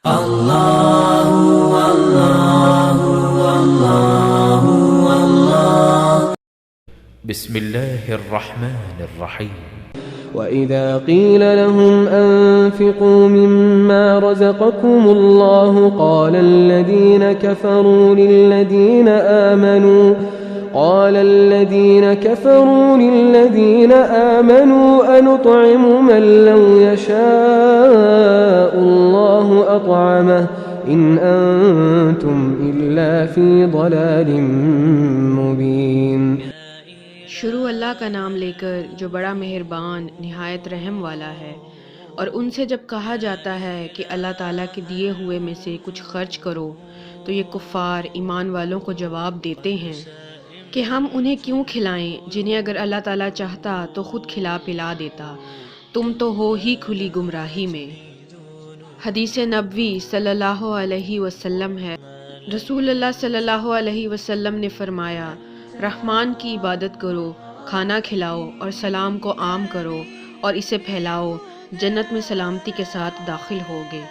Allahu Allahu Allahu Allah. Bismillahirrahmanirrahim. وإذا قيل لهم أنفقوا مما رزقكم الله قال الذين كفروا للذين آمنوا أنطعم من لو يشاء الله أطعمه إن أنتم إلا في ضلال مبين। शुरू अल्लाह का नाम लेकर जो बड़ा मेहरबान निहायत रहम वाला है। और उनसे जब कहा जाता है कि अल्लाह ताला के दिए हुए में से कुछ खर्च करो तो ये कुफ़ार ईमान वालों को जवाब देते हैं कि हम उन्हें क्यों खिलाएं जिन्हें अगर अल्लाह ताला चाहता तो ख़ुद खिला पिला देता, तुम तो हो ही खुली गुमराही में। हदीस नबवी सल्लल्लाहु अलैहि वसल्लम है, रसूलुल्लाह सल्लल्लाहु अलैहि वसल्लम ने फरमाया, रहमान की इबादत करो, खाना खिलाओ और सलाम को आम करो और इसे फैलाओ, जन्नत में सलामती के साथ दाखिल होगे।